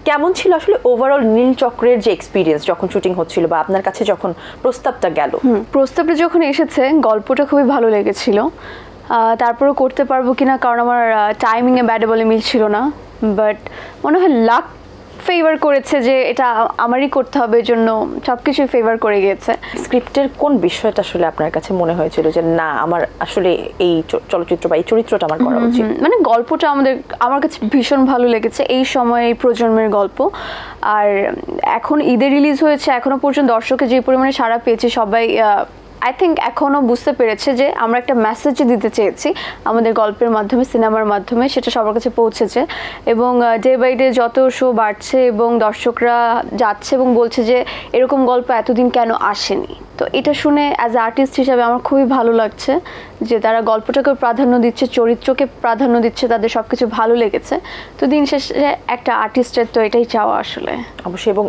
কেমন ছিল আসলে ওভারঅল নীল চক্রের যে এক্সপিরিয়েন্স যখন শুটিং হচ্ছিল বা আপনার কাছে যখন প্রস্তাবটা গেল? প্রস্তাবটা যখন এসেছে গল্পটা খুবই ভালো লেগেছিল, তারপরেও করতে পারবো কিনা কারণ আমার টাইমিংয়ে ব্যাডে বলে মিলছিল না, বাট মনে হয় লাক ফেভার করেছে যে এটা আমারই করতে হবে, জন্য সব কিছুই ফেভার করে গিয়েছে। স্ক্রিপ্টের কোন বিষয়টা আসলে আপনার কাছে মনে হয়েছিল যে না আমার আসলে এই চলচ্চিত্র বা এই চরিত্রটা আমার করা উচিত? মানে গল্পটা আমার কাছে ভীষণ ভালো লেগেছে, এই সময়ে এই প্রজন্মের গল্প। আর এখন ঈদে রিলিজ হয়েছে, এখনো পর্যন্ত দর্শকের যে পরিমাণে সাড়া পেয়েছে, সবাই আই থিঙ্ক এখনও বুঝতে পেরেছে যে আমরা একটা মেসেজ দিতে চেয়েছি আমাদের গল্পের মাধ্যমে, সিনেমার মাধ্যমে, সেটা সবার কাছে পৌঁছেছে। এবং ডে বাই ডে যত শো বাড়ছে এবং দর্শকরা যাচ্ছে এবং বলছে যে এরকম গল্প এতদিন কেন আসেনি, তো এটা শুনে অ্যাজ এ আর্টিস্ট হিসাবে আমার খুবই ভালো লাগছে যে তারা গল্পটাকে প্রাধান্য দিচ্ছে, চরিত্রকে প্রাধান্য দিচ্ছে, তাদের সব কিছু ভালো লেগেছে। তো দিন শেষে একটা আর্টিস্টের তো এটাই চাওয়া আসলে। অবশ্যই। এবং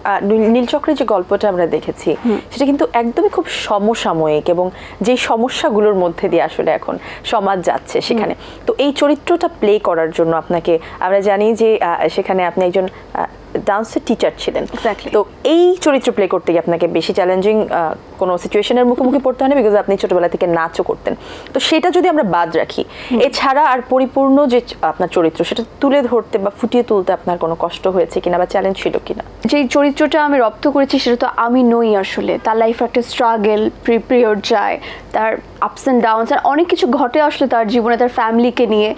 নীলচক্রের যে গল্পটা আমরা দেখেছি সেটা কিন্তু একদমই খুব সমসাময়িক এবং যে সমস্যাগুলোর মধ্যে দিয়ে আসলে এখন সমাজ যাচ্ছে সেখানে। তো এই চরিত্রটা প্লে করার জন্য আপনাকে, আমরা জানি যে সেখানে আপনি একজন ডান্সের টিচার ছিলেন, তো এই চরিত্র প্লে করতে গিয়ে আপনাকে বেশি চ্যালেঞ্জিং কোনো সিচুয়েশনের মুখোমুখি পড়তে হয়নি, বিকজ আপনি ছোটবেলা থেকে নাচও করতেন। তো সেটা যদি আমরা বাদ রাখি, এছাড়া আর পরিপূর্ণ যে আপনার চরিত্র সেটা তুলে ধরতে বা ফুটিয়ে তুলতে আপনার কোনো কষ্ট হয়েছে কিনা বা চ্যালেঞ্জ ছিল কিনা? যেই চরিত্রটা আমি রপ্ত করেছি সেটা তো আমি নই আসলে, তার লাইফে একটা স্ট্রাগল পিরিয়ড যায়, তার আপস অ্যান্ড ডাউনস আর অনেক কিছু ঘটে আসলে তার জীবনে, তার ফ্যামিলিকে নিয়ে।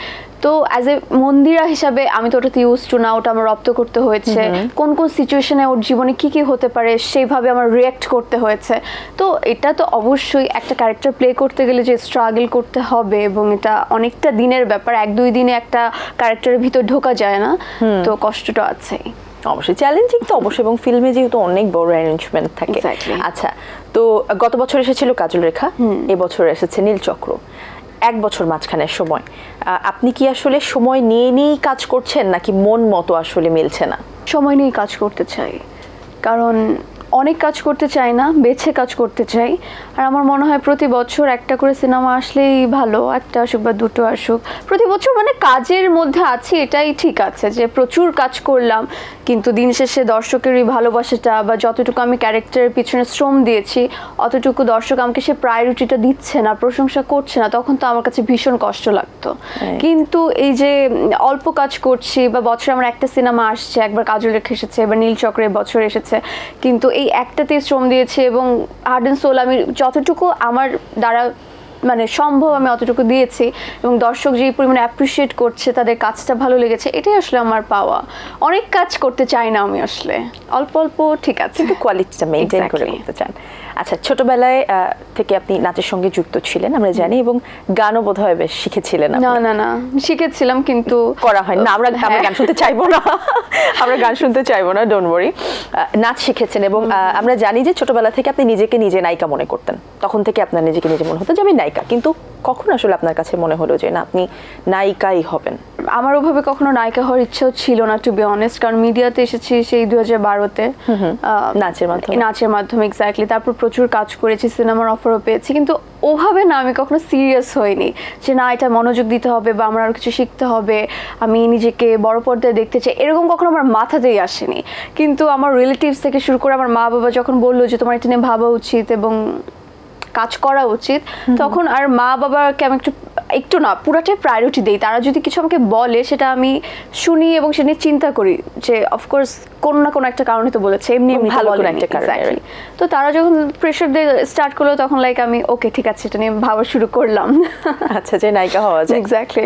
তো অ্যাজ এ মন্দিরা হিসাবে আমি তো ওটাতে ইউজ টু না, ওটা আমার রপ্ত করতে হয়েছে, কোন কোন সিচুয়েশনে ওর জীবনে কি কি হতে পারে সেইভাবে আমার রিয়্যাক্ট করতে হয়েছে। তো এটা তো অবশ্যই একটা ক্যারেক্টার প্লে করতে গেলে যে স্ট্রাগল করতে হবে, এবং এটা অনেকটা দিনের ব্যাপার, 1-2 দিনে একটা ক্যারেক্টারের ভিতর ঢোকা যায় না, তো কষ্টটা আছেই। অবশ্যই চ্যালেঞ্জিং তো অবশ্যই, এবং ফিল্মে যেহেতু অনেক বড় অ্যারেঞ্জমেন্ট থাকে। আচ্ছা, তো গত বছর এসেছিল কাজল রেখা, এবছর এসেছে নীলচক্র, 1 বছর মাঝখানের সময়। আপনি কি আসলে সময় নিয়ে নিয়েই কাজ করছেন নাকি মন মতো আসলে মিলছে না? সময় নিয়ে কাজ করতে চাই, কারণ অনেক কাজ করতে চাই না, বেছে কাজ করতে চাই। আর আমার মনে হয় প্রতি বছর একটা করে সিনেমা আসলেই ভালো, একটা আসুক বা দুটো আসুক, প্রতি বছর মানে কাজের মধ্যে আছি এটাই ঠিক আছে যে প্রচুর কাজ করলাম, কিন্তু দিন শেষে দর্শকেরই ভালোবাসাটা বা যতটুকু আমি ক্যারেক্টারের পিছনে শ্রম দিয়েছি অতটুকু দর্শক আমাকে সে প্রায়োরিটিটা দিচ্ছে না, প্রশংসা করছে না, তখন তো আমার কাছে ভীষণ কষ্ট লাগতো। কিন্তু এই যে অল্প কাজ করছি বা বছরে আমার একটা সিনেমা আসছে, একবার কাজল রেখা এসেছে, এবার নীলচক্রের বছর এসেছে, কিন্তু এই একটাতেই শ্রম দিয়েছি এবং হার্ট অ্যান্ড সোল আমি যতটুকু আমার দ্বারা মানে সম্ভব আমি অতটুকু দিয়েছি, এবং দর্শক যে পরিমাণে অ্যাপ্রিসিয়েট করছে, তাদের কাজটা ভালো লেগেছে, এটাই আসলে আমার পাওয়া। অনেক কাজ করতে চাই না আমি আসলে, অল্প অল্প ঠিক আছে, কিন্তু কোয়ালিটিটা মেইনটেইন করে করতে চান। আচ্ছা, ছোটবেলায় থেকে আপনি নাচের সঙ্গে যুক্ত ছিলেন আমরা জানি, এবং গানও বোধহয় বেশ শিখেছিলেন? না শিখেছিলাম কিন্তু করা হয় না। আমরা গান শুনতে চাইবো না, আমরা গান শুনতে চাইবো না, ডোন্ট ওয়ারি। নাচ শিখেছেন, এবং আমরা জানি যে ছোটবেলা থেকে আপনি নিজেকে নিজে নায়িকা মনে করতেন, তখন থেকে আপনার নিজেকে নিজে মনে হতো যে আমি নায়িকা। কিন্তু কখন আসলে আপনার কাছে মনে হলো যে না আপনি নায়িকাই হবেন? আমার ওভাবে কখনো নায়িকা হওয়ার ইচ্ছাও ছিল না, টু বি অনেস্ট, কারণ মিডিয়াতে এসেছি সেই 2012-তে নাচের মাধ্যমে এক্স্যাক্টলি। তারপর প্রচুর কাজ করেছি, সিনেমার অফারও পেয়েছি, কিন্তু ওভাবে না আমি কখনো সিরিয়াস হইনি যে না এটা মনোযোগ দিতে হবে বা আমার আরও কিছু শিখতে হবে, আমি নিজেকে বড় পর্দায় দেখতে চাই, এরকম কখনো আমার মাথাতেই আসেনি। কিন্তু আমার রিলেটিভস থেকে শুরু করে আমার মা বাবা যখন বললো যে তোমার এটা নিয়ে ভাবা উচিত এবং কাজ করা উচিত, তখন আর মা বাবাকে আমি একটু না পুরাটাই প্রায়োরিটি দেই। তারা যদি কিছু আমাকে বলে সেটা আমি শুনি এবং সেটা নিয়ে চিন্তা করি যে অফকোর্স কোনো না কোনো একটা কারণে তো বলেছে, এমনি ভালো কোনো একটা কারণে। তো তারা যখন প্রেশার দিয়ে স্টার্ট করলো তখন লাইক আমি ওকে ঠিক আছে এটা নিয়ে ভাবা শুরু করলাম। আচ্ছা, যে নায়িকা হওয়া যায়। এক্স্যাক্টলি।